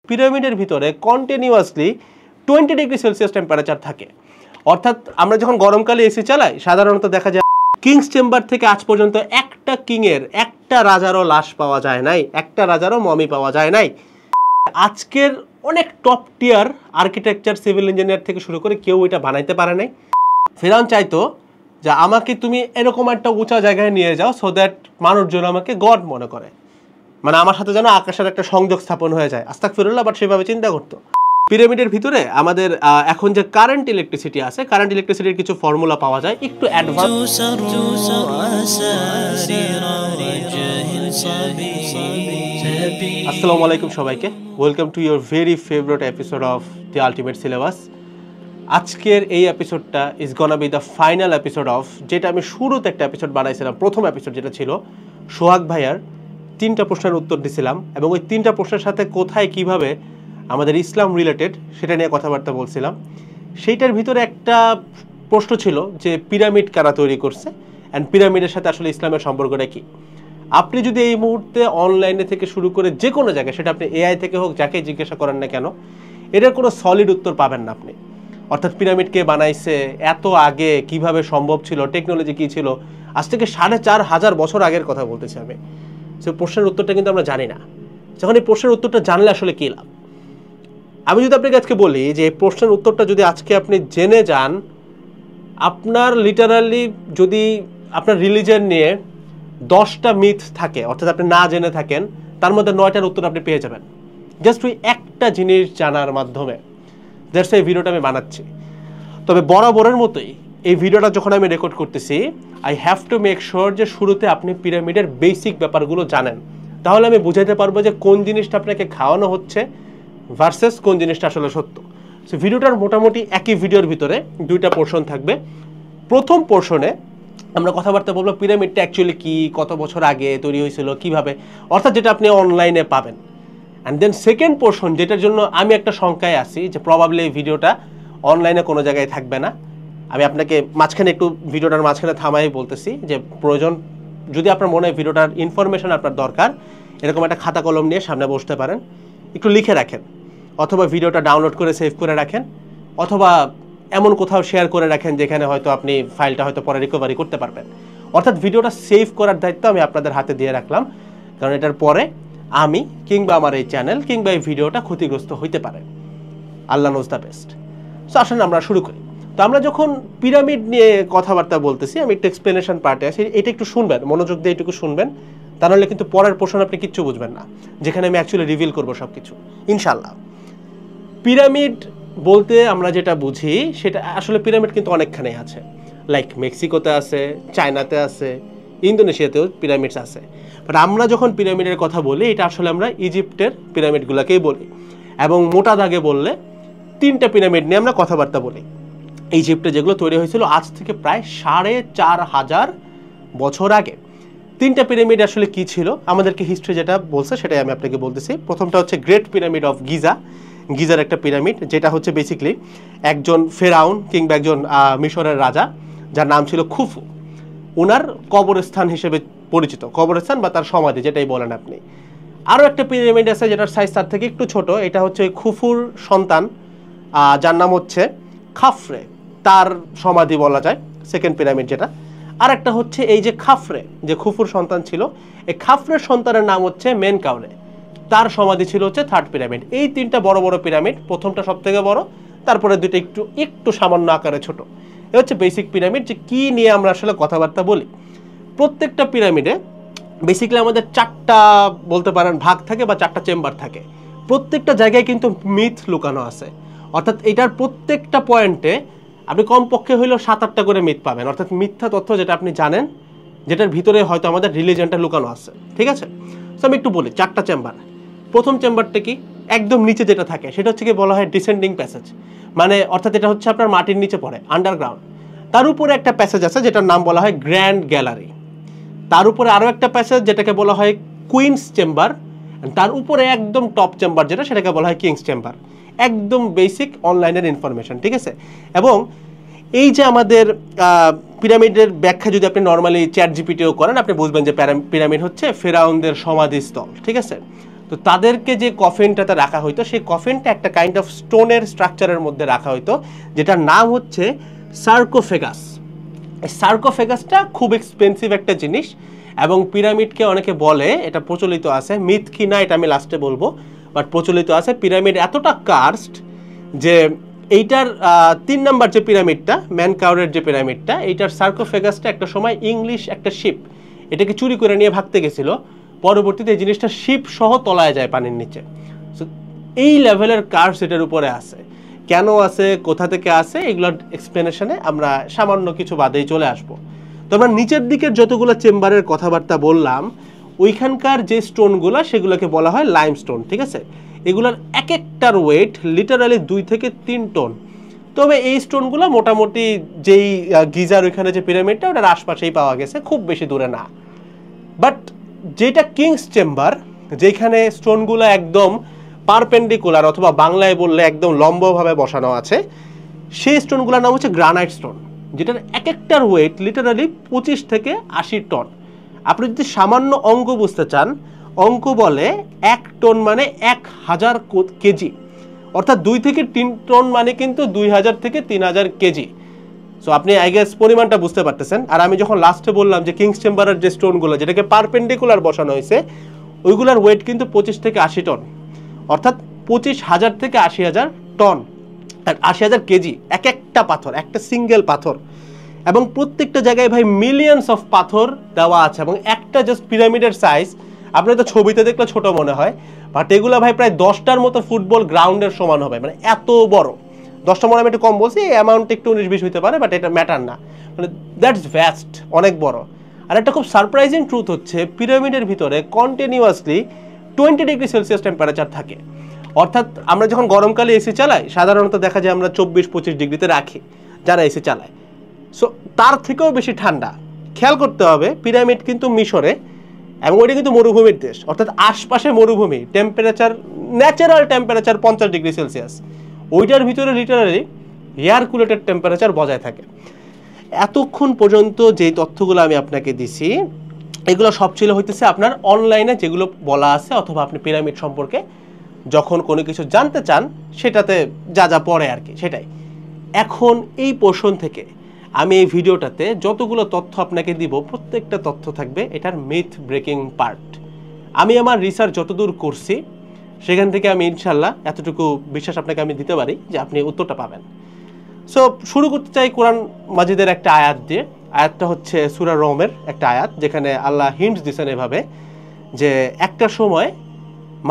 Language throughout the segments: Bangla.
পিরামিডের ভিতরে কন্টিনিউয়াসলি 20 ডিগ্রি সেলসিয়াস টেম্পারেচার থাকে। অর্থাৎ আমরা যখন গরমকালে এসি চালাই সাধারণত দেখা যায় কিংস চেম্বার থেকে আজ পর্যন্ত একটা কিংয়ের একটা রাজারও লাশ পাওয়া যায় নাই, একটা রাজারও মমি পাওয়া যায় নাই। আজকের অনেক টপ টিয়ার আর্কিটেকচার সিভিল ইঞ্জিনিয়ার থেকে শুরু করে কেউ এটা বানাইতে পারে নাই। ফেরাউন চাইতো যে আমাকে তুমি এরকম একটা উঁচা জায়গায় নিয়ে যাও সো দ্যাট মানুষজন আমাকে গড মনে করে, মানে আমার সাথে যেন আকাশের একটা সংযোগ স্থাপন হয়ে যায়। আস্তাগফিরুল্লাহ, বাট সেভাবে চিন্তা করতো। পিরামিডের ভিতরে আমাদের এখন যে কারেন্ট ইলেকট্রিসিটি আছে, কারেন্ট ইলেকট্রিসিটির কিছু ফর্মুলা পাওয়া যায় একটু অ্যাডভান্স। আসসালামু আলাইকুম সবাইকে, welcome to your very favourite episode of the ultimate syllabus. আজকের এই এপিসোডটা is gonna be the final episode of, যেটা আমি শুরুতে একটা এপিসোড বানাইছিলাম, প্রথম এপিসোড যেটা ছিল সোহাগ ভাইয়ার 3টা প্রশ্নের উত্তর দিছিলাম, এবং ওই 3টা প্রশ্নের সাথে কোথায় কিভাবে আমাদের ইসলাম রিলেটেড সেটা নিয়ে কথাবার্তা বলছিলাম। সেইটার ভিতরে একটা প্রশ্ন ছিল যে পিরামিড কারা তৈরি করছে অ্যান্ড পিরামিডের সাথে আসলে ইসলামের সম্পর্কটা কী। আপনি যদি এই মুহূর্তে অনলাইনে থেকে শুরু করে যে কোনো জায়গায়, সেটা আপনি এআই থেকে হোক, যাকে জিজ্ঞাসা করেন না কেন, এটার কোনো সলিড উত্তর পাবেন না আপনি। অর্থাৎ পিরামিড কে বানাইছে, এত আগে কিভাবে সম্ভব ছিল, টেকনোলজি কী ছিল, আজ থেকে 4500 বছর আগের কথা বলতেছি আমি। সে প্রশ্নের উত্তরটা কিন্তু আমরা জানি না। যখন এই প্রশ্নের উত্তরটা জানলে আসলে কী লাভ। আমি যদি আপনাকে আজকে বলি যে এই প্রশ্নের উত্তরটা যদি আজকে আপনি জেনে যান, আপনার লিটারালি যদি আপনার রিলিজিয়ন নিয়ে 10টা মিথ থাকে, অর্থাৎ আপনি না জেনে থাকেন, তার মধ্যে 9টার উত্তর আপনি পেয়ে যাবেন জাস্ট ওই একটা জিনিস জানার মাধ্যমে। দ্যাটস এই ভিডিওটা আমি বানাচ্ছি। তবে বরাবরের মতোই এই ভিডিওটা যখন আমি রেকর্ড করতেছি, I have to make sure যে শুরুতে আপনি পিরামিডের বেসিক ব্যাপারগুলো জানেন। তাহলে আমি বুঝাইতে পারবো যে কোন জিনিসটা আপনাকে খাওয়ানো হচ্ছে ভার্সেস কোন জিনিসটা আসলে সত্য। সো ভিডিওটার মোটামুটি একই ভিডিওর ভিতরে 2টা পোর্শন থাকবে। প্রথম পোর্শনে আমরা কথাবার্তা বলবো পিরামিডটা অ্যাকচুয়ালি কী, কত বছর আগে তৈরি হয়েছিল, কিভাবে, অর্থাৎ যেটা আপনি অনলাইনে পাবেন। অ্যান্ড দেন সেকেন্ড পোর্শন, যেটার জন্য আমি একটা শঙ্কায় আছি যে প্রবাবলি এই ভিডিওটা অনলাইনে কোনো জায়গায় থাকবে না। আমি আপনাকে মাঝখানে একটু ভিডিওটার মাঝখানে থামাই বলতেছি যে প্রয়োজন যদি আপনার মনে হয় ভিডিওটার ইনফরমেশন আপনার দরকার, এরকম একটা খাতা কলম নিয়ে সামনে বসতে পারেন, একটু লিখে রাখেন, অথবা ভিডিওটা ডাউনলোড করে সেভ করে রাখেন, অথবা এমন কোথাও শেয়ার করে রাখেন যেখানে হয়তো আপনি ফাইলটা হয়তো পরে রিকভারি করতে পারবেন। অর্থাৎ ভিডিওটা সেভ করার দায়িত্ব আমি আপনাদের হাতে দিয়ে রাখলাম, কারণ এটার পরে আমি কিংবা আমার এই চ্যানেল কিংবা এই ভিডিওটা ক্ষতিগ্রস্ত হইতে পারে। আল্লাহ নোজ দ্য বেস্ট। সো আসলে আমরা শুরু করি। তো আমরা যখন পিরামিড নিয়ে কথাবার্তা বলতেছি, আমি একটু এক্সপ্লেনেশন পার্টে আছি, এটা একটু শুনবেন, মনোযোগ দিয়ে এটুকু শুনবেন, তা নাহলে কিন্তু পরের পোর্শন আপনি কিচ্ছু বুঝবেন না, যেখানে আমি অ্যাকচুয়ালি রিভিল করবো সব কিছু ইনশাল্লাহ। পিরামিড বলতে আমরা যেটা বুঝি সেটা আসলে পিরামিড কিন্তু অনেকখানে আছে, লাইক মেক্সিকোতে আছে, চায়নাতে আছে, ইন্দোনেশিয়াতেও পিরামিডস আছে। বাট আমরা যখন পিরামিডের কথা বলি, এটা আসলে আমরা ইজিপ্টের পিরামিডগুলোকেই বলি, এবং মোটা দাগে বললে 3টা পিরামিড নিয়ে আমরা কথাবার্তা বলি। ইজিপ্টে যেগুলো তৈরি হয়েছিল আজ থেকে প্রায় 4500 বছর আগে। 3টা পিরামিড আসলে কি ছিল, আমাদেরকে হিস্ট্রি যেটা বলছে সেটাই আমি আপনাকে বলতেছি। প্রথমটা হচ্ছে great pyramid of Giza, geyser একটা পিরামিড, যেটা হচ্ছে বেসিক্যালি একজন ফেরাউন কিংবা একজন মিশরের রাজা যার নাম ছিল খুফু, ওনার কবরস্থান হিসেবে পরিচিত, কবরস্থান বা তার সমাধি যেটাই বলেন আপনি। আরও একটা পিরামিড আছে যেটার সাইজ তার থেকে একটু ছোট, এটা হচ্ছে ওই খুফুর সন্তান যার নাম হচ্ছে খাফরে, তার সমাধি বলা যায়, সেকেন্ড পিরামিড যেটা। আর একটা হচ্ছে এই যে খাফরে, যে খুফুর সন্তান ছিল, এই খাফরের সন্তানের নাম হচ্ছে মেনকাউরে, তার সমাধি ছিল হচ্ছে 3rd পিরামিড। এই 3টা বড় বড় পিরামিড, প্রথমটা সব থেকে বড়, তারপরে 2টা একটু সামান্য আকারে ছোট। এ হচ্ছে বেসিক পিরামিড, যে কী নিয়ে আমরা আসলে কথাবার্তা বলি। প্রত্যেকটা পিরামিডে বেসিক্যালি আমাদের 4টা বলতে পারেন ভাগ থাকে বা 4টা চেম্বার থাকে। প্রত্যেকটা জায়গায় কিন্তু মিথ লুকানো আছে, অর্থাৎ এটার প্রত্যেকটা পয়েন্টে আপনি কমপক্ষে হইলেও 7-8টা করে মিথ পাবেন, অর্থাৎ মিথ্যা তথ্য যেটা আপনি জানেন, যেটার ভিতরে হয়তো আমাদের রিলিজিয়নটা লুকানো আছে। ঠিক আছে, তো আমি একটু বলি 4টা চেম্বার। প্রথম চেম্বারটা কি, একদম নিচে যেটা থাকে সেটা হচ্ছে কি বলা হয় ডিসেন্ডিং প্যাসেজ, মানে অর্থাৎ এটা হচ্ছে আপনার মাটির নিচে পড়ে, আন্ডারগ্রাউন্ড। তার উপরে একটা প্যাসেজ আছে যেটার নাম বলা হয় গ্র্যান্ড গ্যালারি। তার উপরে আরও একটা প্যাসেজ যেটাকে বলা হয় কুইন্স চেম্বার। তার উপরে একদম টপ চেম্বার যেটা, সেটাকে বলা হয় কিংস চেম্বার। একদম বেসিক অনলাইনের ইনফরমেশন, ঠিক আছে। এবং এই যে আমাদের পিরামিডের ব্যাখ্যা যদি আপনি নর্মালি চ্যাট জিপিটিও করেন, আপনি বুঝবেন যে পিরামিড হচ্ছে ফেরাউনদের সমাধিস্থল, ঠিক আছে। তো তাদেরকে যে কফিনটাতে রাখা হইতো সেই কফিনটা একটা কাইন্ড অফ স্টোনের স্ট্রাকচারের মধ্যে রাখা হইতো, যেটার নাম হচ্ছে সার্কোফেগাস। এই সার্কোফেগাসটা খুব এক্সপেন্সিভ একটা জিনিস, এবং পিরামিডকে অনেকে বলে, এটা প্রচলিত আছে, মিথ কি না এটা আমি লাস্টে বলবো, বাট প্রচলিত আছে পিরামিড এতটা কার্সড যে এইটার 3 নাম্বার যে পিরামিডটা, ম্যানকাউরের যে পিরামিডটা, এইটার সার্কোফেগাসটা একটা সময় ইংলিশ একটা শিপ এটাকে চুরি করে নিয়ে ভাগতে গেছিল, পরবর্তীতে এই জিনিসটা শিপ সহ তলায় যায় পানির নিচে। সো এই লেভেলের কার্স এটার উপরে আছে। কেন আছে, কোথা থেকে আছে, এগুলোর এক্সপ্লেনেশনে আমরা সামান্য কিছু বাদেই চলে আসবো। তো আমরা নিচের দিকের যতগুলো চেম্বারের কথাবার্তা বললাম, ওইখানকার যে স্টোনগুলো সেগুলোকে বলা হয় লাইমস্টোন, ঠিক আছে? এগুলোর এক একটার ওয়েট লিটারালি 2 থেকে 3 টন। তবে এই স্টোনগুলো মোটামুটি যেই গিজার ওইখানে যে পিরামিডটা ওটার আশপাশেই পাওয়া গেছে, খুব বেশি দূরে না। বাট যেটা কিংস চেম্বার, যেখানে স্টোনগুলো একদম পারপেন্ডিকুলার অথবা বাংলায় বললে একদম লম্বভাবে বসানো আছে, সেই স্টোনগুলোর নাম হচ্ছে গ্রানাইট স্টোন, যেটার এক একটার ওয়েট লিটারালি 25 থেকে 80 টন। আপনি যদি সামান্য অঙ্ক বুঝতে চান, অঙ্ক বলে 1 টন মানে 1000 কেজি, অর্থাৎ 2 থেকে 3 টন মানে কিন্তু 2000 থেকে 3000 কেজি। সো আপনি আই গেস পরিমাণটা বুঝতে পারতেছেন। আর আমি যখন লাস্টে বললাম যে কিংস চেম্বারের যে স্টোনগুলো যেটাকে পারপেন্ডিকুলার বসানো হয়েছে, ওইগুলোর ওয়েট কিন্তু 25 থেকে 80 টন, অর্থাৎ 25,000 থেকে 80,000 টন, 80,000 কেজি এক একটা পাথর, একটা সিঙ্গেল পাথর। এবং প্রত্যেকটা জায়গায় ভাই মিলিয়নস অফ পাথর দেওয়া আছে, এবং একটা জাস্ট পিরামিডের সাইজ আপনি তো ছবিতে দেখলে ছোট মনে হয়, বাট এগুলো ভাই প্রায় 10টার মতো ফুটবল গ্রাউন্ডের সমান হবে, মানে এত বড়। 10টা মনে আমি একটু কম বলছি, এই অ্যামাউন্ট একটু 19-20 হতে পারে, বাট এটা ম্যাটার না, মানে দ্যাটস ভ্যাস্ট, অনেক বড়। আর একটা খুব সারপ্রাইজিং ট্রুথ হচ্ছে পিরামিডের ভিতরে কন্টিনিউয়াসলি 20 ডিগ্রি সেলসিয়াস টেম্পারেচার থাকে। অর্থাৎ আমরা যখন গরমকালে এসি চালাই সাধারণত দেখা যায় আমরা 24-25 ডিগ্রিতে রাখি যারা এসি চালায়। সো তার থেকেও বেশি ঠান্ডা। খেয়াল করতে হবে পিরামিড কিন্তু মিশরে, এবং ওইটা কিন্তু মরুভূমির দেশ, অর্থাৎ আশপাশে মরুভূমি, temperature natural temperature 50 degree Celsius, ওইটার ভিতরে লিটারালি এয়ার কুলেটেড টেম্পারেচার বজায় থাকে। এতক্ষণ পর্যন্ত যেই তথ্যগুলো আমি আপনাকে দিছি এগুলো সব ছিল হইতেছে আপনার অনলাইনে যেগুলো বলা আছে, অথবা আপনি পিরামিড সম্পর্কে যখন কোনো কিছু জানতে চান সেটাতে যা যা পড়ে আর কি, সেটাই। এখন এই পোর্শন থেকে আমি এই ভিডিওটাতে যতগুলো তথ্য আপনাকে দিব, প্রত্যেকটা তথ্য থাকবে এটার মিথ ব্রেকিং পার্ট। আমি আমার রিসার্চ যতদূর করছি সেখান থেকে আমি ইনশাল্লাহ এতটুকু বিশ্বাস আপনাকে আমি দিতে পারি যে আপনি উত্তরটা পাবেন। সো শুরু করতে চাই কোরআন মাজিদের একটা আয়াত দিয়ে। আয়াতটা হচ্ছে সূরা রমের একটা আয়াত, যেখানে আল্লাহ হিন্টস দিয়েছেন এভাবে যে একটা সময়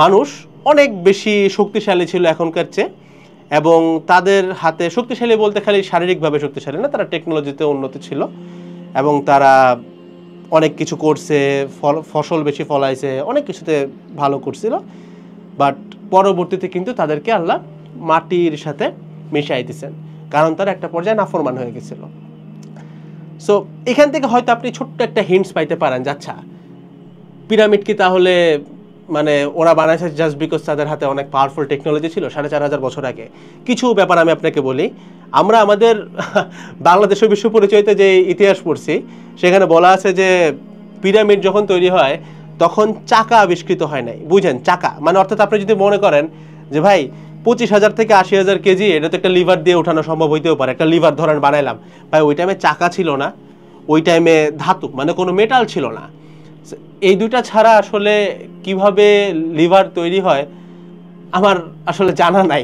মানুষ অনেক বেশি শক্তিশালী ছিল এখনকার চেয়ে, এবং তাদের হাতে শক্তিশালী বলতে খালি শারীরিকভাবে শক্তিশালী না, তারা টেকনোলজিতে উন্নতি ছিল এবং তারা অনেক কিছু করছে, ফসল বেশি ফলাইছে, অনেক কিছুতে ভালো করছিল। বাট পরবর্তীতে কিন্তু তাদেরকে আল্লাহ মাটির সাথে মিশাই দিয়েছেন, কারণ তারা একটা পর্যায়ে নাফরমান হয়ে গেছিল। সো এখান থেকে হয়তো আপনি ছোট্ট একটা হিন্টস পাইতে পারেন যে আচ্ছা পিরামিড কি তাহলে মানে ওরা বানাইছে জাস্ট বিকজ তাদের হাতে অনেক পাওয়ারফুল টেকনোলজি ছিল 4500 বছর আগে। কিছু ব্যাপার আমি আপনাকে বলি। আমরা আমাদের বাংলাদেশের বিশ্ব পরিচয়তে যে ইতিহাস পড়ছি সেখানে বলা আছে যে পিরামিড যখন তৈরি হয় তখন চাকা আবিষ্কৃত হয় নাই। বুঝেন, চাকা মানে অর্থাৎ আপনি যদি মনে করেন যে ভাই 25,000 থেকে 80,000 কেজি এটা তো একটা লিভার দিয়ে ওঠানো সম্ভব হইতেও পারে, একটা লিভার ধরেন বানাইলাম, ভাই ওই টাইমে চাকা ছিল না, ওই টাইমে ধাতু মানে কোনো মেটাল ছিল না। এই দুটা ছাড়া আসলে কিভাবে লিভার তৈরি হয় আমার আসলে জানা নাই,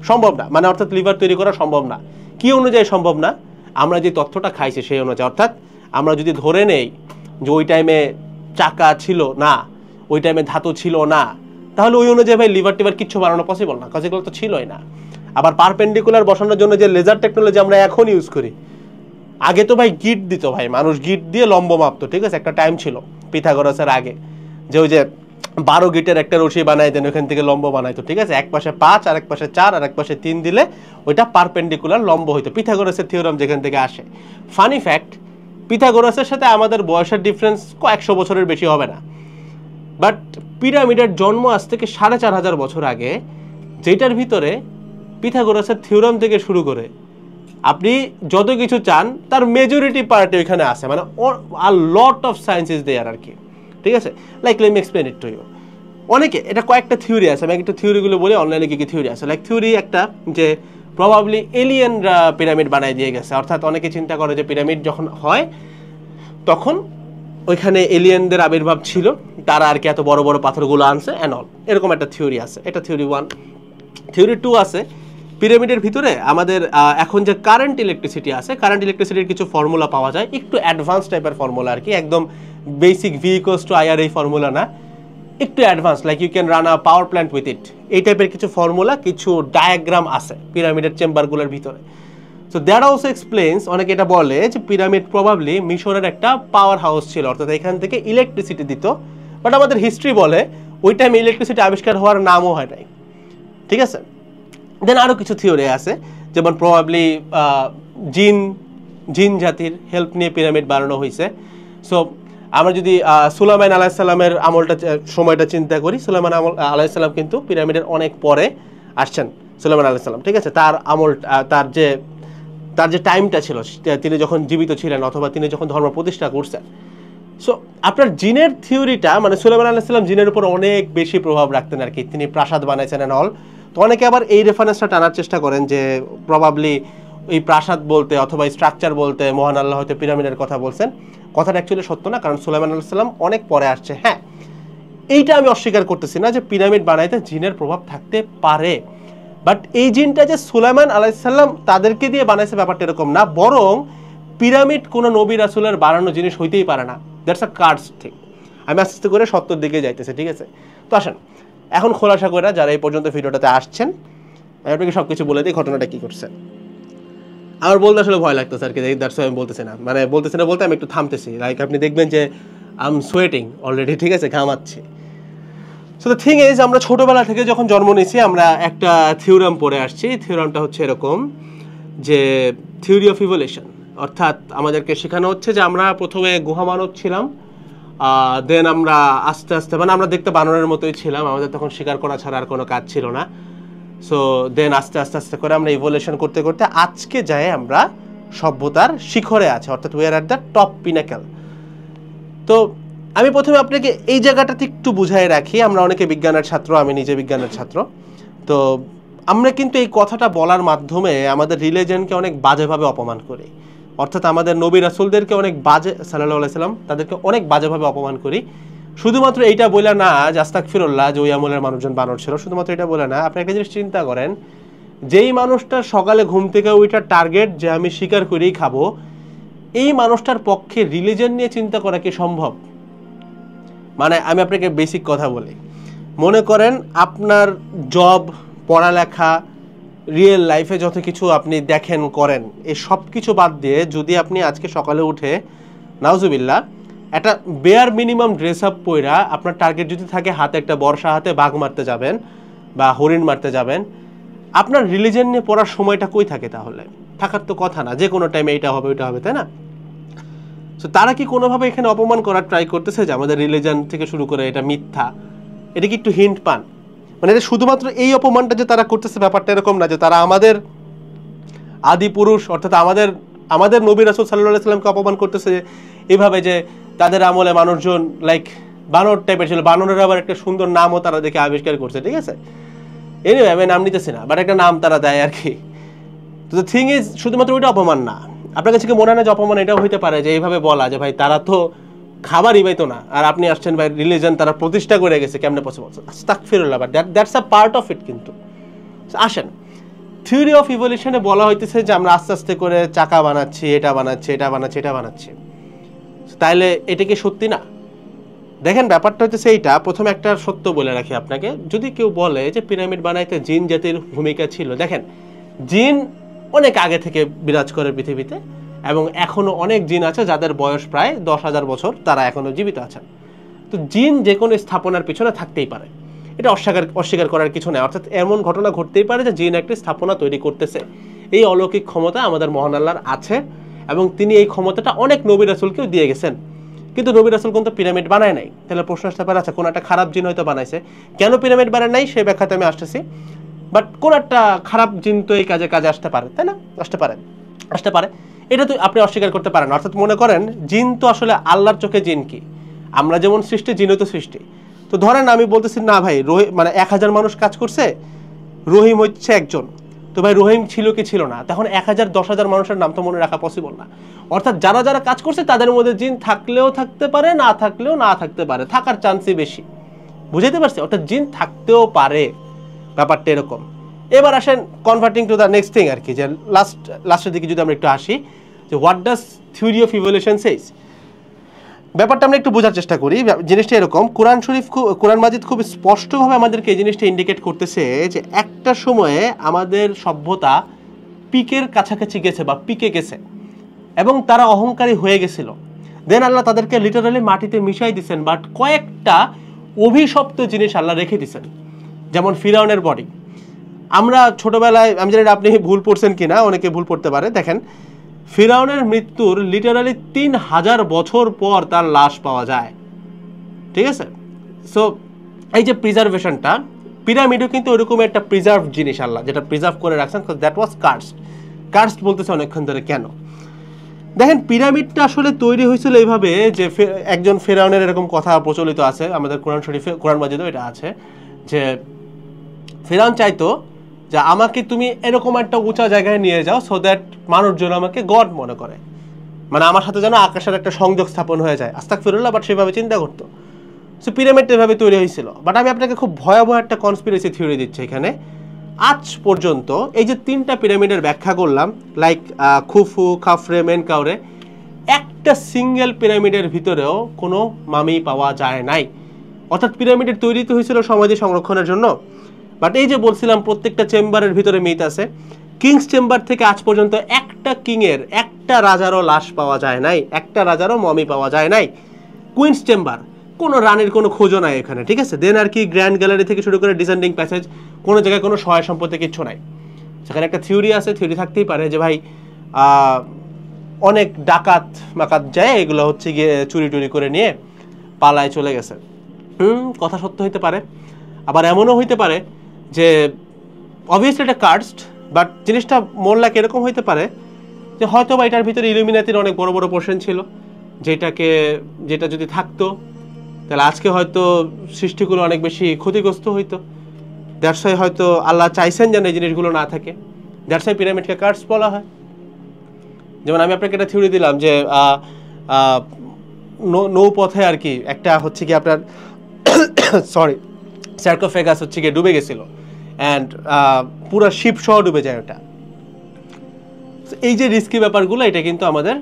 সম্ভব না, মানে অর্থাৎ লিভার তৈরি করা সম্ভব না। কি অনুযায়ী সম্ভব না? আমরা যে তথ্যটা খাইছি সেই অনুযায়ী। অর্থাৎ আমরা যদি ধরে নেই যে ওই টাইমে চাকা ছিল না, ওই টাইমে ধাতু ছিল না, তাহলে ওই অনুযায়ী ভাই লিভার টিভার কিচ্ছু বানানো পসিবল না, কাজ এগুলো তো ছিলই না। আবার পারপেন্ডিকুলার বসানোর জন্য যে লেজার টেকনোলজি আমরা এখন ইউজ করি, আগে তো ভাই গিট দিত, ভাই মানুষ গিট দিয়ে লম্ব মাপতো, ঠিক আছে? একটা টাইম ছিল পিথাগোরাসের আগে যে ওই যে 12 গিটের একটা রশি বানাই দেন, ওখান থেকে লম্ব বানাইতো, ঠিক আছে? এক পাশে 5 আর এক পাশে 4 আর এক পাশে 3 দিলে ওইটা পারপেন্ডিকুলার লম্ব হইতো, পিথাগোরাসের থিওরাম যেখান থেকে আসে। ফানি ফ্যাক্ট, পিথাগোরাসের সাথে আমাদের বয়সের ডিফারেন্স কয়েকশো বছরের বেশি হবে না, বাট পিরামিডের জন্ম আজ থেকে 4500 বছর আগে, যেটার ভিতরে পিথাগোরাসের থিওরাম থেকে শুরু করে আপনি যত কিছু চান তার মেজরিটি পার্টে ওইখানে আছে, মানে a lot of science is there আর কি, ঠিক আছে? Like let me explain it to you. অনেকে এটা কয়েকটা থিওরি আছে, আমি একটা থিওরিগুলো বলি অনলাইনে কি কি থিওরি আছে। লাইক থিওরি একটা যে প্রবাবলি এলিয়েনরা পিরামিড বানায় দিয়ে গেছে, অর্থাৎ অনেকে চিন্তা করে যে পিরামিড যখন হয় তখন ওইখানে এলিয়েনদের আবির্ভাব ছিল, তারা আর কি এত বড় বড় পাথরগুলো আনছে অ্যান্ড অল, এরকম একটা থিওরি আছে। এটা থিওরি 1। থিওরি 2 আছে পিরামিডের ভিতরে আমাদের এখন যে কারেন্ট ইলেকট্রিসিটি আছে, কারেন্ট ইলেকট্রিসিটির কিছু ফর্মুলা পাওয়া যায়, একটু অ্যাডভান্স টাইপের ফর্মুলা আর কি, একদম বেসিক V = IR এই ফর্মুলা না, একটু advance, like you can run a power plant with it, এই টাইপের কিছু ফর্মুলা, কিছু ডায়াগ্রাম আছে পিরামিডের চেম্বারগুলোর ভিতরে। সো দ্যাট অলসো এক্সপ্লেন্স, অনেকে এটা বলে যে পিরামিড প্রবাবলি মিশরের একটা পাওয়ার হাউস ছিল, অর্থাৎ এখান থেকে ইলেকট্রিসিটি দিত। বাট আমাদের হিস্ট্রি বলে ওই টাইমে ইলেকট্রিসিটি আবিষ্কার হওয়ার নামও হয় নাই, ঠিক আছে। দেন আরও কিছু থিওরি আছে, যেমন প্রবাবলি জিন জাতির হেল্প নিয়ে পিরামিড বানানো হয়েছে। সো আমরা যদি সুলাইমান আলাইহিস সালামের আমলটা সময়টা চিন্তা করি, সুলাইমান আলাইহিস সালাম কিন্তু পিরামিডের অনেক পরে আসছেন, সুলাইমান আলাইহিস সালাম, ঠিক আছে। তার আমল, তার যে টাইমটা ছিল, তিনি যখন জীবিত ছিলেন অথবা তিনি যখন ধর্ম প্রতিষ্ঠা করছেন। সো আপনার জিনের থিওরিটা, মানে সুলাইমান আলাইহিস সালাম জিনের উপর অনেক বেশি প্রভাব রাখতেন আর কি, তিনি প্রাসাদ বানাইছেন এন্ড অল। তো অনেকে আবার এই রেফারেন্সটা টানার চেষ্টা করেন যে প্রবাবলি এই প্রাসাদ বলতে অথবা স্ট্রাকচার বলতে মহান আল্লাহ হয়তো পিরামিডের কথা বলছেন। কথাটা অ্যাকচুয়ালি সত্য না, কারণ সুলাইমান আলাইহিস সালাম অনেক পরে আসছে। হ্যাঁ, এইটা আমি অস্বীকার করতেছি না যে পিরামিড বানাইতে জিনের প্রভাব থাকতে পারে, বাট এই জিনটা যে সুলাইমান আলাইহিস সালাম তাদেরকে দিয়ে বানাইছে ব্যাপারটা এরকম না, বরং পিরামিড কোনো নবী রাসূলের বানানো জিনিস হইতেই পারে না। That's a cards thing. আমি আস্তে আস্তে করে সত্যর দিকে যাইতেছে, ঠিক আছে। তো আসেন এখন খোলাসা করে যারা এই পর্যন্ত ভিডিওটাতে আসছেন, আমি আপনাকে সব কিছু বলে দিই ঘটনাটা কী করছে। আমার বলতে আসলে ভয় লাগতেছে আর কি, দ্যাটস আমি বলতেছি না, মানে বলতেছি না বলতে আমি একটু থামতেছি, লাইক আপনি দেখবেন যে আই এম সোয়েটিং অলরেডি, ঠিক আছে, ঘামাচ্ছি। সো দ্য থিং ইজ, আমরা ছোটোবেলা থেকে যখন জন্ম নিয়েছি আমরা একটা থিওরাম পড়ে আসছি। থিওরামটা হচ্ছে এরকম যে থিওরি অফ ইভলিউশন, অর্থাৎ আমাদেরকে শেখানো হচ্ছে যে আমরা প্রথমে গুহা মানব ছিলাম, দেন আমরা আস্তে আস্তে, মানে আমরা দেখতে বানরের মতোই ছিলাম, আমাদের তখন শিকার করা ছাড়া আর কোনো কাজ ছিল না। সো দেন আস্তে আস্তে আস্তে করে আমরা ইভলিউশন করতে করতে আজকে যায় আমরা সভ্যতার শিখরে আছে, অর্থাৎ we are at the top pinnacle. তো আমি প্রথমে আপনাকে এই জায়গাটাতে একটু বুঝাই রাখি, আমরা অনেকে বিজ্ঞানের ছাত্র, আমি নিজে বিজ্ঞানের ছাত্র। তো আমরা কিন্তু এই কথাটা বলার মাধ্যমে আমাদের রিলিজিয়নকে অনেক বাজেভাবে অপমান করি, অর্থাৎ আমাদের নবী রাসূলদেরকে অনেক বাজে, সাল্লাল্লাহু আলাইহি সাল্লাম, তাদেরকে অনেক বাজেভাবে অপমান করি। শুধুমাত্র এইটা বলে না যে আস্তাগফিরুল্লাহ যে ওই আমলের মানুষজন বানর ছিল, শুধুমাত্র এটা বলে না। আপনি একটা জিনিস চিন্তা করেন, যেই মানুষটা সকালে ঘুম থেকে ওইটার টার্গেট যে আমি শিকার করেই খাবো, এই মানুষটার পক্ষে রিলিজিয়ন নিয়ে চিন্তা করা কি সম্ভব? মানে আমি আপনাকে বেসিক কথা বলি, মনে করেন আপনার জব, পড়ালেখা, রিয়েল লাইফে যত কিছু আপনি দেখেন করেন, এই সব কিছু বাদ দিয়ে যদি আপনি আজকে সকালে উঠে নাউজুবিল্লাহ একটা বেয়ার মিনিমাম ড্রেস আপ পইরা আপনার টার্গেট যদি থাকে হাতে একটা বর্ষা হাতে বাঘ মারতে যাবেন বা হরিণ মারতে যাবেন, আপনার রিলিজিয়ন নিয়ে পড়ার সময়টা কই থাকে? তাহলে থাকার তো কথা না, যে কোনো টাইমে এটা হবে ওইটা হবে, তাই না? তো তারা কি কোনোভাবে এখানে অপমান করার ট্রাই করতেছে যে আমাদের রিলিজিয়ন থেকে শুরু করে এটা মিথ্যা? এটা কি একটু হিন্ট পান? মানে এটা শুধুমাত্র এই অপমানটা যে তারা করতেছে ব্যাপারটা এরকম না যে তারা আমাদের আদি পুরুষ অর্থাৎ আমাদের নবী রাসূল সাল্লাল্লাহু আলাইহি সাল্লামকে অপমান করতেছে এভাবে যে তাদের আমলে মানুষজন লাইক বানর টাইপের ছিল, বানরের আবার একটা সুন্দর নামও তারা দেখে আবিষ্কার করছে, ঠিক আছে। এনিওয়ে আমি নাম নিতেছি না, বাট একটা নাম তারা দেয় আর কি। তো দ্য থিং ইজ, শুধুমাত্র ওইটা অপমান না, আপনার কাছে কি মনে হয় না যে অপমান এটাও হইতে পারে যে এইভাবে বলা যে ভাই তারা তো খাবারই পাইতো না আর আপনি আসছেন ভাই রিলিজিয়ন তারা প্রতিষ্ঠা করে গেছে, কেমনে পসিবল? আস্তাগফিরুল্লাহ, but that's a part of it. কিন্তু আসেন, থিওরি অফ ইভলিউশনে বলা হইতেছে যে আমরা আস্তে আস্তে করে চাকা বানাচ্ছি, এটা বানাচ্ছি, এটা বানাচ্ছি, এটা বানাচ্ছি, তাইলে এটা কি সত্যি না? দেখেন ব্যাপারটা হচ্ছে এইটা, প্রথমে একটা সত্য বলে রাখি আপনাকে, যদি কেউ বলে যে পিরামিড বানাইতে জিন জাতির ভূমিকা ছিল, দেখেন জিন অনেক আগে থেকে বিরাজ করে পৃথিবীতে এবং এখনো অনেক জিন আছে যাদের বয়স প্রায় 10,000 বছর, তারা এখনো জীবিত আছেন। তো জিন যে কোনো স্থাপনার পিছনে থাকতেই পারে, এটা অস্বীকার করার কিছু নেই। অর্থাৎ এমন ঘটনা ঘটতেই পারে যে জিন একটি স্থাপনা তৈরি করতেছে, এই অলৌকিক ক্ষমতা আমাদের মহান আল্লাহর আছে এবং তিনি এই ক্ষমতাটা অনেক নবী রাসূলকেও দিয়ে গেছেন। কিন্তু নবী রাসূল কিন্তু পিরামিড বানায় নাই। তাহলে প্রশ্ন আসতে পারে, আচ্ছা কোন একটা খারাপ জিন হয়তো বানাইছে, কেন পিরামিড বানায় নাই সেই ব্যাখ্যাতে আমি আসতেছি। বাট কোন একটা খারাপ জিন তো এই কাজে আসতে পারে, তাই না? আসতে পারে, এটা তো আপনি অস্বীকার করতে পারেন। অর্থাৎ মনে করেন জিন তো আসলে আল্লাহর চোখে জিন কি, আমরা যেমন সৃষ্টি জিনও তো সৃষ্টি। তো তো ধরেন আমি বলতেছি না ভাই মানে 1000 মানুষ কাজ করছে, রহিম হচ্ছে একজন, তো ভাই রহিম ছিল কি ছিল না, তখন 1000 10,000 মানুষের নাম তো মনে রাখা পসিবল না। অর্থাৎ যারা যারা কাজ করছে তাদের মধ্যে জিন থাকলেও থাকতে পারে, না থাকলেও না থাকতে পারে, থাকার চান্সই বেশি। বুঝাইতে পারছি? অর্থাৎ জিন থাকতেও পারে, ব্যাপারটা এরকম। এবার আসেন converting to the next thing আর কি, যে লাস্টের দিকে যদি আমরা একটু আসি, যে what does theory of evolution says. ব্যাপারটা আমরা একটু বোঝার চেষ্টা করি। জিনিসটা এরকম, কোরআন মাজিদ খুব স্পষ্টভাবে আমাদেরকে এই জিনিসটা ইন্ডিকেট করতেছে যে একটা সময়ে আমাদের সভ্যতা পিকের কাছাকাছি গেছে বা পিকে গেছে এবং তারা অহংকারী হয়ে গেছিল। দেন আল্লাহ তাদেরকে লিটারালি মাটিতে মিশাই দিচ্ছেন, বাট কয়েকটা অভিশপ্ত জিনিস আল্লাহ রেখে দিচ্ছেন, যেমন ফিরাউনের বডি। আমরা ছোটবেলায়, আমি জানি আপনি ভুল পড়ছেন কিনা, অনেকে ভুল পড়তে পারে, দেখেন ফিরাউনের মৃত্যুর লিটারালি 3000 বছর পর তার লাশ পাওয়া যায়, ঠিক আছে? সো এই যে প্রিজার্ভেশনটা, পিরামিডও কিন্তু ওইরকম একটা প্রিজার্ভ জিনিস আল্লাহ যেটা প্রিজার্ভ করে রাখছেন, দ্যাট ওয়াজ কার্সড বলতেছে অনেকক্ষণ ধরে। কেন? দেখেন পিরামিডটা আসলে তৈরি হয়েছিল এইভাবে যে একজন ফেরাউনের এরকম কথা প্রচলিত আছে আমাদের কোরআন শরীফে, কোরআন মাজিদেও এটা আছে, যে ফেরাউন চাইতো যে আমাকে তুমি এরকম একটা উঁচা জায়গায় নিয়ে যাও সো দ্যাট মানুষজন আমাকে গড মনে করে, মানে আমার সাথে যেন আকাশের একটা সংযোগ স্থাপন হয়ে যায়। আস্তাগফিরুল্লাহ, বাট সেভাবে চিন্তা করতো। সো পিরামিডটা এভাবে তৈরি হয়েছিল। বাট আমি আপনাকে খুব ভয়াবহ একটা কনস্পিরেসি থিওরি দিচ্ছি এখানে। আজ পর্যন্ত এই যে 3টা পিরামিডের ব্যাখ্যা করলাম, লাইক খুফু, খাফরে, মেনকাউরে, একটা সিঙ্গেল পিরামিডের ভিতরেও কোনো মামি পাওয়া যায় নাই। অর্থাৎ পিরামিডের তৈরি তো হয়েছিল সমাধি সংরক্ষণের জন্য, বাট এই যে বলছিলাম প্রত্যেকটা চেম্বারের ভিতরে মিথ আছে। কিংস চেম্বার থেকে আজ পর্যন্ত একটা কিংয়ের, একটা রাজারও লাশ পাওয়া যায় নাই, একটা রাজারও মমি পাওয়া যায় নাই। কুইন্স চেম্বার, কোনো রানীর কোনো খোঁজও নাই এখানে, ঠিক আছে? দেন আর কি গ্র্যান্ড গ্যালারি থেকে শুরু করে ডিসেন্ডিং প্যাসেজ, কোনো জায়গায় কোনো সহায় সম্পত্তি কিচ্ছু নাই। সেখানে একটা থিওরি আছে, থিওরি থাকতেই পারে যে ভাই অনেক ডাকাত মাকাত যায়, এগুলো হচ্ছে গিয়ে চুরি টুরি করে নিয়ে পালায় চলে গেছে। কথা সত্য হইতে পারে, আবার এমনও হইতে পারে যে অবভিয়াসলি এটা কার্সড, বাট জিনিসটা মোর লাইক এরকম হইতে পারে যে হয়তো বা এটার ভিতরে ইলুমিনাতির অনেক বড় বড় পোর্শন ছিল, যেটা যদি থাকতো তাহলে আজকে হয়তো সৃষ্টিগুলো অনেক বেশি ক্ষতিগ্রস্ত হইতো। দ্যাটস ওয়াই হয়তো আল্লাহ চাইছেন যেন এই জিনিসগুলো না থাকে, দ্যাটস ওয়াই পিরামিডকে কার্স বলা হয়। যেমন আমি আপনাকে একটা থিওরি দিলাম যে নৌপথে আর কি একটা হচ্ছে কি আপনার সার্কোফেগাস হচ্ছে গিয়ে ডুবে গেছিল, অ্যান্ড পুরো শিপ সহ ডুবে যায় ওটা। এই যে রিস্কি ব্যাপারগুলো, এটা কিন্তু আমাদের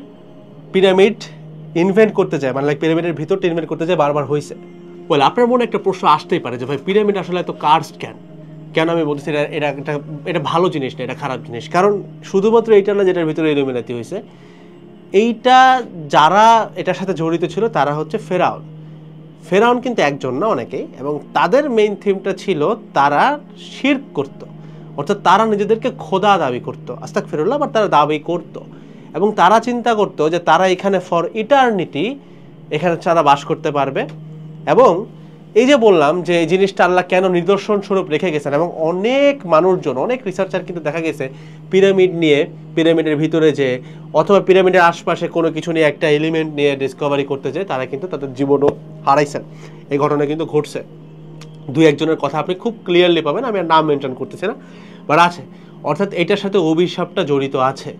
পিরামিড ইনভেন্ট করতে যায়, মানে পিরামিডের ভিতরটা ইনভেন্ট করতে যায় বারবার হয়েছে। বলে আপনার মনে একটা প্রশ্ন আসতেই পারে যে ভাই পিরামিড আসলে এত কার্সড কেন? আমি বলতেছি এটা ভালো জিনিস না, এটা খারাপ জিনিস। কারণ শুধুমাত্র এইটা না যেটার ভিতরে ইলুমিনাতি হয়েছে, এইটা যারা এটার সাথে জড়িত ছিল তারা হচ্ছে ফেরাউন কিন্তু একজন না, অনেকেই, এবং তাদের মেইন থিমটা ছিল তারা শিরক করত, অর্থাৎ তারা নিজেদেরকে খোদা দাবি করত, আস্তাগফিরুল্লাহ, বাট তারা দাবি করত এবং তারা চিন্তা করত যে তারা এখানে ফর ইটারনিটি এখানে তারা বাস করতে পারবে। এবং এই যে বললাম যে এই জিনিসটা আল্লাহ কেন নিদর্শন স্বরূপ রেখে গেছেন, এবং অনেক মানুষজন, অনেক রিসার্চার কিন্তু দেখা গেছে পিরামিড নিয়ে, পিরামিডের ভিতরে যে অথবা পিরামিডের আশপাশে কোনো কিছু নিয়ে একটা এলিমেন্ট নিয়ে ডিসকভারি করতে যায়, তারা কিন্তু তাদের জীবনও হারাইছেন। এই ঘটনা কিন্তু ঘটছে। 2-1 জনের কথা আপনি খুব ক্লিয়ারলি পাবেন, আমি আর নাম মেনশন করতেছি না, বাট আছে। অর্থাৎ এটার সাথে অভিশাপটা জড়িত আছে।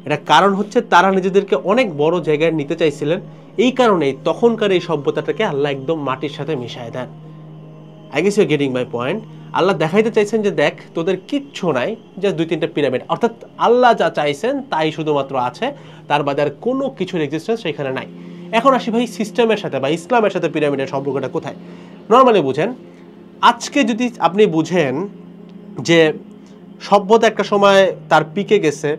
এটা কারণ হচ্ছে তারা নিজেদেরকে অনেক বড় জায়গায় নিতে চাইছিলেন, এই কারণেই তখনকার এই সভ্যতাটাকে আল্লাহ একদম মাটির সাথে মিশায় দেন। I guess you getting my point. আল্লাহ দেখাইতে চাইছেন যে দেখ তোদের কিচ্ছু নাই, জাস্ট 2-3টা পিরামিড। অর্থাৎ আল্লাহ যা চাইছেন তাই শুধুমাত্র আছে, তার বাদে আর কোনো কিছুর এক্সিস্টেন্স সেখানে নাই। এখন আসি ভাই সিস্টেমের সাথে বা ইসলামের সাথে পিরামিডের সম্পর্কটা কোথায়। নর্মালি বুঝেন, আজকে যদি আপনি বুঝেন যে সভ্যতা একটা সময় তার পিকে গেছে,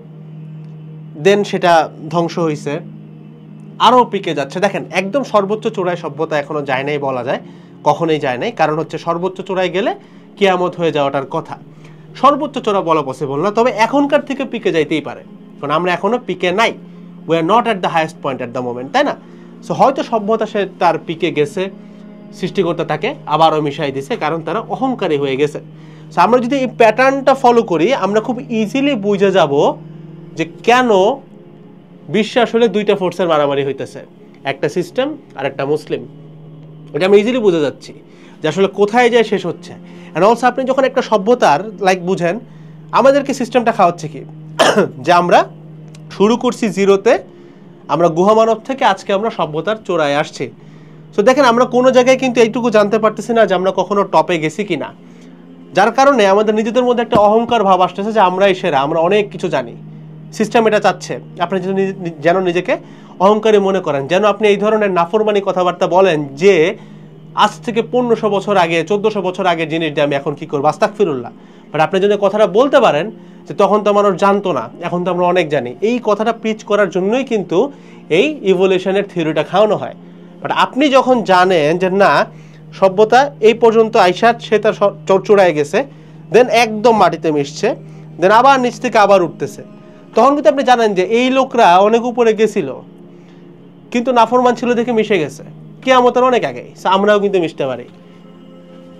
দেন সেটা ধ্বংস হয়েছে, আরও পিকে যাচ্ছে। দেখেন একদম সর্বোচ্চ চূড়ায় সভ্যতা এখনো যায় নাই বলা যায়, কখনোই যায় নাই। কারণ হচ্ছে সর্বোচ্চ চূড়ায় গেলে কিয়ামত হয়ে যাওয়াটার কথা, সর্বোচ্চ চূড়া বলা পসিবল না। তবে এখনকার থেকে পিকে যাইতেই পারে, কারণ আমরা এখনো পিকে নাই, we are not at the highest point at the moment, তাই না? সো হয়তো সভ্যতা সে তার পিকে গেছে, সৃষ্টিকর্তা তাকে আবারও মিশাই দিছে, কারণ তারা অহংকারী হয়ে গেছে। সো আমরা যদি এই প্যাটার্নটা ফলো করি, আমরা খুব ইজিলি বুঝে যাব যে কেন বিশ্বে আসলে 2টা ফোর্সের মারামারি হইতেছে, একটা সিস্টেম আর একটা মুসলিম। এটা আমরা ইজিলি বুঝে যাচ্ছি যে আসলে কোথায় যায় শেষ হচ্ছে। অ্যান্ড অলসো আপনি যখন একটা সভ্যতার লাইক বুঝেন, আমাদেরকে সিস্টেমটা খাওয়াচ্ছে কি যে আমরা শুরু করছি জিরোতে, আমরা গুহামানব থেকে আজকে আমরা সভ্যতার চূড়ায় আসছি। সো দেখেন আমরা কোনো জায়গায় কিন্তু এইটুকু জানতে পারতেছি না যে আমরা কখনো টপে গেছি কিনা, যার কারণে আমাদের নিজেদের মধ্যে একটা অহংকার ভাব আসতেছে যে আমরাই সেরা, আমরা অনেক কিছু জানি। সিস্টেম এটা চাচ্ছে আপনি যেন নিজেকে অহংকারী মনে করেন, যেন আপনি এই ধরনের নাফরমানি কথাবার্তা বলেন যে আজ থেকে 1500 বছর আগে 1400 বছর আগের জিনিস দিয়ে আমি এখন কি করবো, আস্তাগফিরুল্লাহ। বাট আপনি যদি কথাটা বলতে পারেন যে তখন তো মানুষ জানতো না, এখন তো আমরা অনেক জানি, এই কথাটা পিচ করার জন্যই কিন্তু এই ইভলিউশনের থিওরিটা খাওয়ানো হয়। বাট আপনি যখন জানেন যে না সভ্যতা এই পর্যন্ত আইসা সে তার চড়চড়ায় গেছে, দেন একদম মাটিতে মিশছে, দেন আবার নিচ থেকে আবার উঠতেছে, তখন কিন্তু আপনি জানেন যে এই লোকরা অনেক উপরে গেছিল কিন্তু নাফরমান ছিল দেখে মিশে গেছে কিয়ামতের অনেক আগে, আমরাও কিন্তু মিশতে পারি।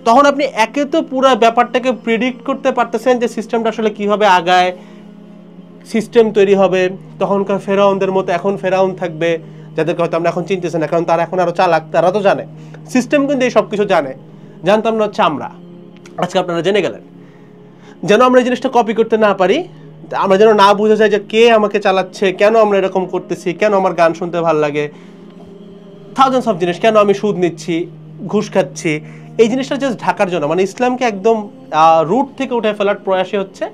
তখন আপনি একে তো পুরো ব্যাপারটাকে প্রেডিক্ট করতে পারতেছেন যে সিস্টেমটা আসলে কিভাবে আগায়, সিস্টেম তৈরি হবে। তখনকার ফেরাউনদের মতো এখন ফেরাউন থাকবে যাদেরকে হয়তো আমরা এখন চিনতেছি না, কারণ তারা এখন আরো চালাক, তারা তো জানে সিস্টেম কিন্তু এই সব কিছু জানে, জানতাম না হচ্ছে আমরা, আজকে আপনারা জেনে গেলেন। যেন আমরা এই জিনিসটা কপি করতে না পারি, আমরা যেন না বুঝে যাই যে কে আমাকে চালাচ্ছে, কেন আমরা এরকম করতেছি, কেন আমার গান শুনতে ভালো লাগে, থাউজেন্ডস অফ জিনিস, কেন আমি সুদ নিচ্ছি, ঘুষ খাচ্ছি, এই জিনিসটা জাস্ট ঢাকার জন্য, মানে ইসলামকে একদম রুট থেকে উঠে ফেলার প্রয়াসই হচ্ছে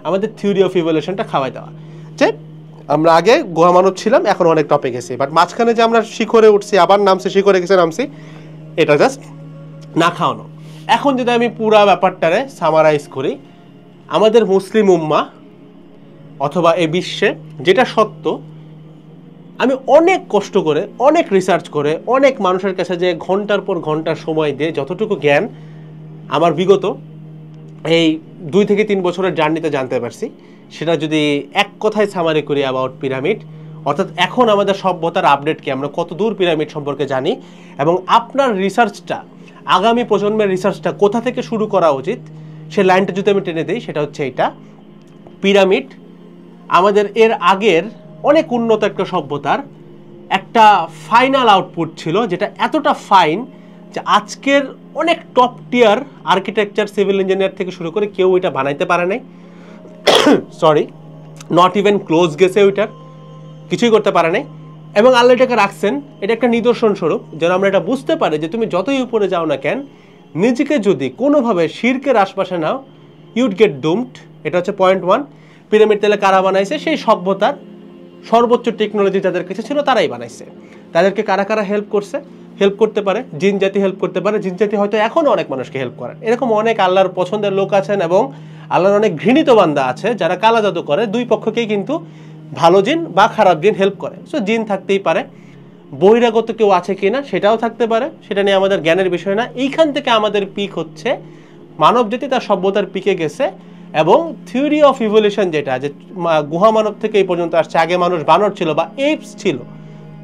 আমাদের থিওরি অফ ইভলিউশনটা খাওয়াই দেওয়া। যে আমরা আগে গুহামানব ছিলাম, এখন অনেক টপে গেছি, বাট মাঝখানে যে আমরা শিখরে উঠছি আবার নামছি, শিখরে গেছে নামছি, এটা জাস্ট না খাওয়ানো। এখন যদি আমি পুরা ব্যাপারটারে সামারাইজ করি, আমাদের মুসলিম উম্মাহ অথবা এই বিশ্বে যেটা সত্য, আমি অনেক কষ্ট করে, অনেক রিসার্চ করে, অনেক মানুষের কাছে যে ঘন্টার পর ঘন্টা সময় দিয়ে যতটুকু জ্ঞান আমার বিগত এই 2 থেকে 3 বছরের জার্নিতে জানতে পারছি, সেটা যদি এক কথায় সামারি করি অ্যাবাউট পিরামিড, অর্থাৎ এখন আমাদের সভ্যতার আপডেট কি, আমরা কত দূর পিরামিড সম্পর্কে জানি, এবং আপনার রিসার্চটা, আগামী প্রজন্মের রিসার্চটা কোথা থেকে শুরু করা উচিত, সে লাইনটা যদি আমি টেনে দিই, সেটা হচ্ছে এইটা, পিরামিড আমাদের এর আগের অনেক উন্নত একটা সভ্যতার একটা ফাইনাল আউটপুট ছিল, যেটা এতটা ফাইন যে আজকের অনেক টপ টিয়ার আর্কিটেকচার, সিভিল ইঞ্জিনিয়ার থেকে শুরু করে কেউ এটা বানাইতে পারে নাই, সরি নট ইভেন ক্লোজ গেছে, ওইটার কিছুই করতে পারে নাই। এবং আল্লাহ এটাকে রাখছেন, এটা একটা নিদর্শন স্বরূপ, যেন আমরা এটা বুঝতে পারি যে তুমি যতই উপরে যাও না কেন, নিজেকে যদি কোনোভাবে শিরকের আশপাশে নাও, ইউড গেট ডুমড। এটা হচ্ছে পয়েন্ট 1। পিরামিড তাহলে কারা বানাইছে? সেই সভ্যতার সর্বোচ্চ টেকনোলজি যাদের কাছে ছিল তারাই বানাইছে। তাদেরকে কারা কারা হেল্প করছে? হেল্প করতে পারে জিন জাতি, হেল্প করতে পারে জিন জাতি, হয়তো এখনও অনেক মানুষকে হেল্প করেন। এরকম অনেক আল্লাহর পছন্দের লোক আছেন এবং আল্লাহর অনেক ঘৃণিত বান্দা আছে যারা কালা জাদু করে, দুই পক্ষকেই কিন্তু ভালো জিন বা খারাপ জিন হেল্প করে। সো জিন থাকতেই পারে, বহিরাগত কেউ আছে কিনা সেটাও থাকতে পারে, সেটা নিয়ে আমাদের জ্ঞানের বিষয় না। এইখান থেকে আমাদের পিক হচ্ছে মানব জাতি তার সভ্যতার পিকে গেছে, এবং থিওরি অফ ইভলিউশন যেটা, যে গুহা মানব থেকে এই পর্যন্ত আসছে, আগে মানুষ বানর ছিল বা এপস ছিল,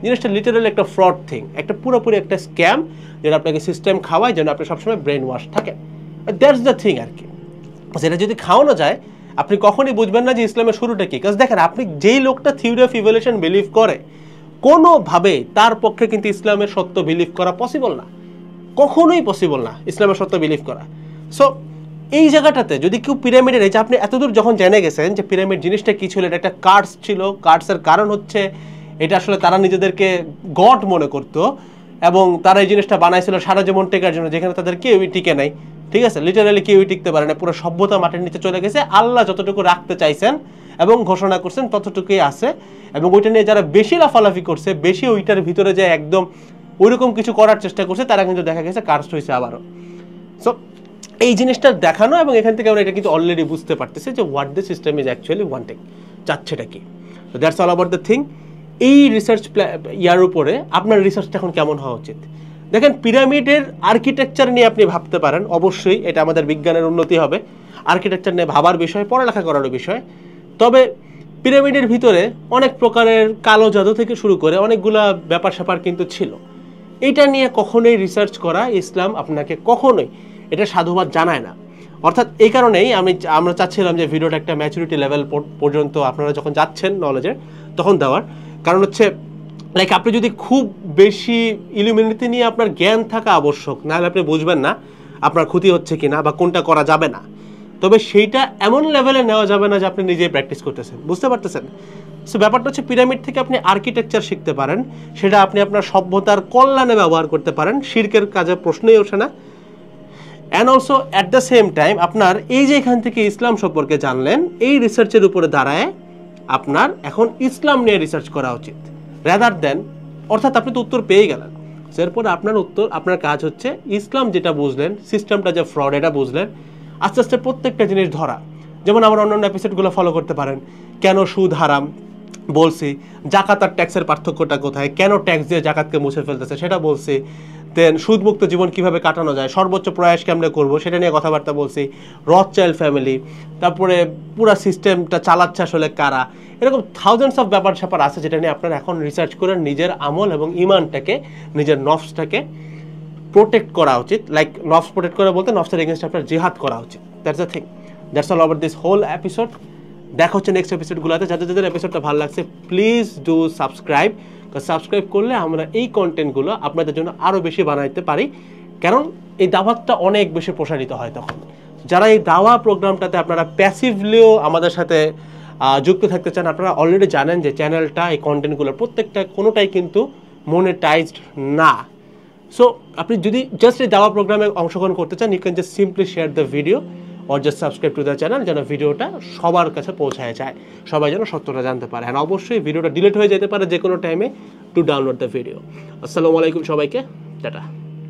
জিনিসটা লিটারালি একটা ফ্রড থিং, একটা পুরোপুরি একটা স্ক্যাম, যেটা আপনাকে সিস্টেম খাওয়ায় যেন আপনি সবসময় ব্রেন ওয়াশ থাকেন। দ্যাটস দ্য থিং আর কি। সেটা যদি খাওয়ানো যায়, আপনি কখনই বুঝবেন না যে ইসলামের শুরুটা কি। কারণ দেখেন, আপনি যেই লোকটা থিওরি অফ ইভলিউশন বিলিভ করে, কোনোভাবে তার পক্ষে কিন্তু ইসলামের সত্য বিলিভ করা পসিবল না, কখনোই পসিবল না ইসলামের সত্য বিলিভ করা। সো এই জায়গাটাতে যদি কেউ পিরামিডের, এই যে আপনি এতদূর যখন জেনে গেছেন যে পিরামিড জিনিসটা কি ছিল, এটা একটা কার্ডস ছিল, কার্ডসের কারণ হচ্ছে এটা আসলে তারা নিজেদেরকে গড মনে করতো, এবং তারা এই জিনিসটা বানাইছিল সারা জীবন টেকার জন্য, যেখানে তাদের কেউই টিকে নাই। ঠিক আছে, লিটারালি কেউই টিকতে পারে না, পুরো সভ্যতা মাটির নিচে চলে গেছে। আল্লাহ যতটুকু রাখতে চাইছেন এবং ঘোষণা করছেন ততটুকুই আছে, এবং ওইটা নিয়ে যারা বেশি লাফালাফি করছে, বেশি ওইটার ভিতরে যায় একদম ওইরকম কিছু করার চেষ্টা করছে, তারা কিন্তু দেখা গেছে কার্স হয়েছে আবারও। সো এই জিনিসটা দেখানো, এবং এখান থেকে আমরা এটা কিন্তু অলরেডি বুঝতে পারতেছি যে what the system is actually wanting, চাচ্ছেটা কি। তো that's all about the thing. এই রিসার্চ ইয়ার উপরে আপনার রিসার্চটা এখন কেমন হওয়া উচিত? দেখেন, পিরামিডের আর্কিটেকচার নিয়ে আপনি ভাবতে পারেন, অবশ্যই এটা আমাদের বিজ্ঞানের উন্নতি হবে, আর্কিটেকচার নিয়ে ভাবার বিষয়, পড়ালেখা করারও বিষয়। তবে পিরামিডের ভিতরে অনেক প্রকারের কালো জাদু থেকে শুরু করে অনেকগুলা ব্যাপার স্যাপার কিন্তু ছিল। এইটা নিয়ে কখনোই রিসার্চ করা ইসলাম আপনাকে কখনোই এটা সাধুবাদ জানায় না। অর্থাৎ এই কারণেই আমরা চাচ্ছিলাম যে ভিডিওটা একটা ম্যাচুরিটি লেভেল পর্যন্ত আপনারা যখন যাচ্ছেন নলেজের, তখন দেওয়ার কারণ হচ্ছে লাইক, আপনি যদি খুব বেশি ইলুমিনেটি নিয়ে আপনার জ্ঞান থাকা আবশ্যক, নাহলে আপনি বুঝবেন না আপনার ক্ষতি হচ্ছে কিনা বা কোনটা করা যাবে না, তবে সেইটা এমন লেভেলে নেওয়া যাবে না যে আপনি নিজেই প্র্যাকটিস করতেছেন, বুঝতে পারতেছেন? সো ব্যাপারটা হচ্ছে পিরামিড থেকে আপনি আর্কিটেকচার শিখতে পারেন, সেটা আপনি আপনার সভ্যতার কল্যাণে ব্যবহার করতে পারেন, শিরকের কাজে প্রশ্নই ওঠে না। And also at the same time আপনার এই যে এখান থেকে ইসলাম সম্পর্কে জানলেন, এই রিসার্চের উপরে দাঁড়ায় আপনার এখন ইসলাম নিয়ে রিসার্চ করা উচিত রাদার দেন, অর্থাৎ আপনি তো উত্তর পেয়ে গেলেন, এরপর আপনার কাজ হচ্ছে ইসলাম যেটা বুঝলেন, সিস্টেমটা যে ফ্রড এটা বুঝলেন, আস্তে আস্তে প্রত্যেকটা জিনিস ধরা। যেমন আমার অন্যান্য এপিসোডগুলো ফলো করতে পারেন, কেন সুদ হারাম বলছি, জাকাত আর ট্যাক্সের পার্থক্যটা কোথায়, কেন ট্যাক্স দিয়ে জাকাতকে মুছে ফেলতেছে সেটা বলছি, দেন সুদমুক্ত জীবন কিভাবে কাটানো যায়, সর্বোচ্চ প্রয়াস কেমনে করবো সেটা নিয়ে কথাবার্তা বলছি, রথচাইল্ড ফ্যামিলি, তারপরে পুরো সিস্টেমটা চালাচ্ছে আসলে কারা, এরকম থাউজেন্ডস অফ ব্যাপার স্যাপার আছে যেটা নিয়ে আপনারা এখন রিসার্চ করে নিজের আমল এবং ইমানটাকে, নিজের নফসটাকে প্রোটেক্ট করা উচিত। লাইক নফস প্রোটেক্ট করা বলতে নফসের এগেনস্ট আপনার জিহাদ করা উচিত। That's the thing, that's all over this whole episode. দেখা হচ্ছে নেক্সট এপিসোডগুলোতে। যাদের যাদের এপিসোডটা ভালো লাগছে প্লিজ ডু সাবস্ক্রাইব, সাবস্ক্রাইব করলে আমরা এই কন্টেন্টগুলো আপনাদের জন্য আরও বেশি বানাইতে পারি, কারণ এই দাওয়াতটা অনেক বেশি প্রসারিত হয় তখন। যারা এই দাওয়া প্রোগ্রামটাতে আপনারা প্যাসিভলিও আমাদের সাথে যুক্ত থাকতে চান, আপনারা অলরেডি জানেন যে চ্যানেলটা, এই কন্টেন্টগুলোর প্রত্যেকটা কোনোটাই কিন্তু মনিটাইজড না। সো আপনি যদি জাস্ট এই দাওয়া প্রোগ্রামে অংশগ্রহণ করতে চান, you can just simply share the video or just subscribe to the channel, যেন ভিডিওটা সবার কাছে পৌঁছায় যায়, সবাই যেন সত্যটা জানতে পারে। হ্যাঁ, অবশ্যই ভিডিওটা ডিলিট হয়ে যেতে পারে যে কোনো টাইমে, টু ডাউনলোড দ্য ভিডিও। আসসালামু আলাইকুম সবাইকে, টাটা।